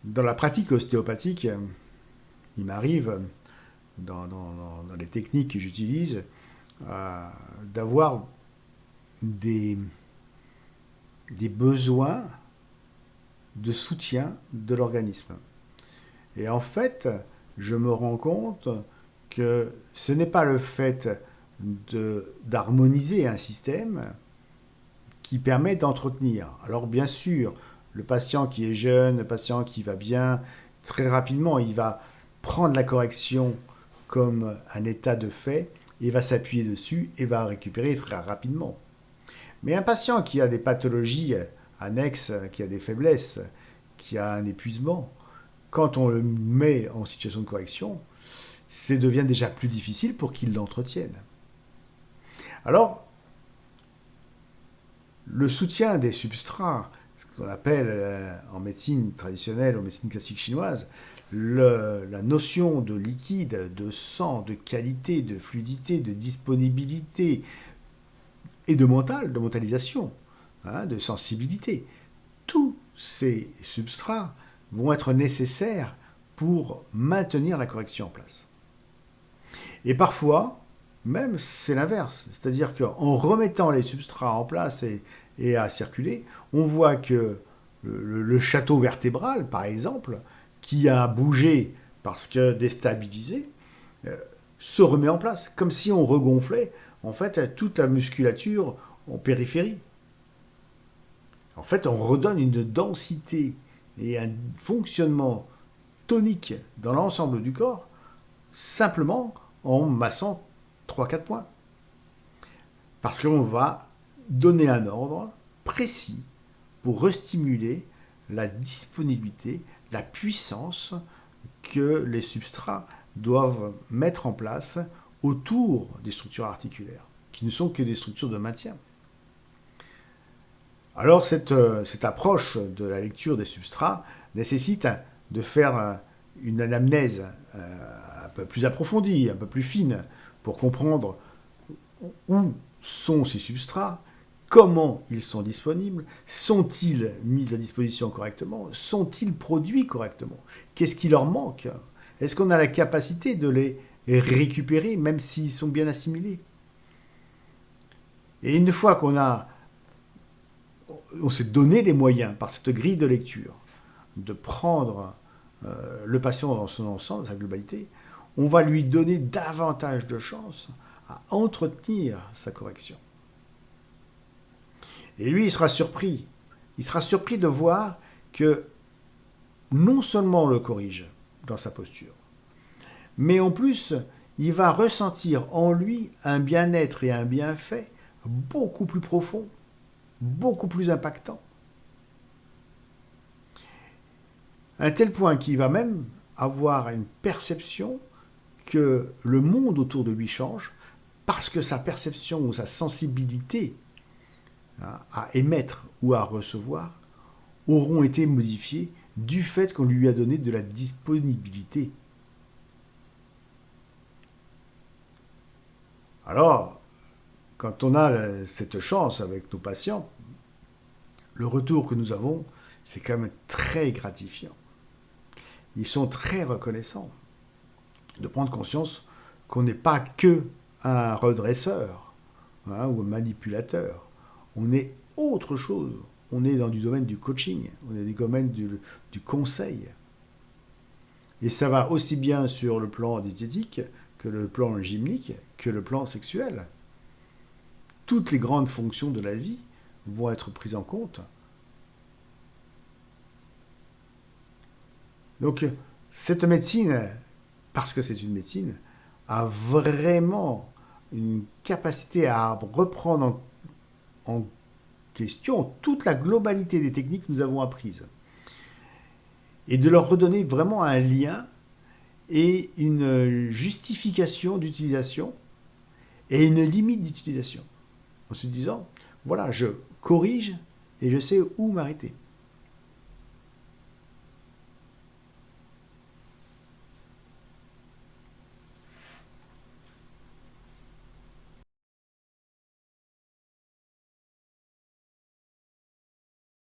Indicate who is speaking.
Speaker 1: Dans la pratique ostéopathique, il m'arrive, dans les techniques que j'utilise, d'avoir des, des besoins de soutien de l'organisme. Et en fait, je me rends compte que ce n'est pas le fait d'harmoniser un système qui permet d'entretenir. Alors bien sûr, le patient qui est jeune, le patient qui va bien, très rapidement, il va prendre la correction comme un état de fait et va s'appuyer dessus et va récupérer très rapidement. Mais un patient qui a des pathologies annexes, qui a des faiblesses, qui a un épuisement, quand on le met en situation de correction, ça devient déjà plus difficile pour qu'il l'entretienne. Alors, le soutien des substrats, ce qu'on appelle en médecine traditionnelle, en médecine classique chinoise, la notion de liquide, de sang, de qualité, de fluidité, de disponibilité et de mental, de mentalisation, hein, de sensibilité, tous ces substrats vont être nécessaires pour maintenir la correction en place. Et parfois, même c'est l'inverse, c'est-à-dire qu'en remettant les substrats en place et à circuler, on voit que le château vertébral, par exemple, qui a bougé parce que déstabilisé, euh, se remet en place, comme si on regonflait en fait toute la musculature en périphérie. En fait, on redonne une densité et un fonctionnement tonique dans l'ensemble du corps simplement en massant trois quatre points. Parce qu'on va donner un ordre précis pour restimuler la disponibilité, la puissance que les substrats doivent mettre en place autour des structures articulaires, qui ne sont que des structures de maintien. Alors cette approche de la lecture des substrats nécessite de faire une anamnèse un peu plus approfondie, un peu plus fine, pour comprendre où sont ces substrats, comment ils sont disponibles, sont-ils mis à disposition correctement, sont-ils produits correctement, qu'est-ce qui leur manque, est-ce qu'on a la capacité de les récupérer même s'ils sont bien assimilés. Et une fois on s'est donné les moyens par cette grille de lecture de prendre le patient dans son ensemble, dans sa globalité, on va lui donner davantage de chances à entretenir sa correction. Et lui, il sera surpris. Il sera surpris de voir que non seulement on le corrige dans sa posture, mais en plus, il va ressentir en lui un bien-être et un bienfait beaucoup plus profond, beaucoup plus impactant. À un tel point qu'il va même avoir une perception que le monde autour de lui change parce que sa perception ou sa sensibilité à émettre ou à recevoir auront été modifiées du fait qu'on lui a donné de la disponibilité. Alors, quand on a cette chance avec nos patients, le retour que nous avons, c'est quand même très gratifiant. Ils sont très reconnaissants de prendre conscience qu'on n'est pas que un redresseur ou un manipulateur. On est autre chose. On est dans du domaine du coaching, on est dans du domaine du conseil. Et ça va aussi bien sur le plan diététique que le plan gymnique, que le plan sexuel. Toutes les grandes fonctions de la vie vont être prises en compte. Donc, cette médecine, parce que c'est une médecine, a vraiment une capacité à reprendre en question toute la globalité des techniques que nous avons apprises et de leur redonner vraiment un lien et une justification d'utilisation et une limite d'utilisation en se disant voilà, je corrige et je sais où m'arrêter.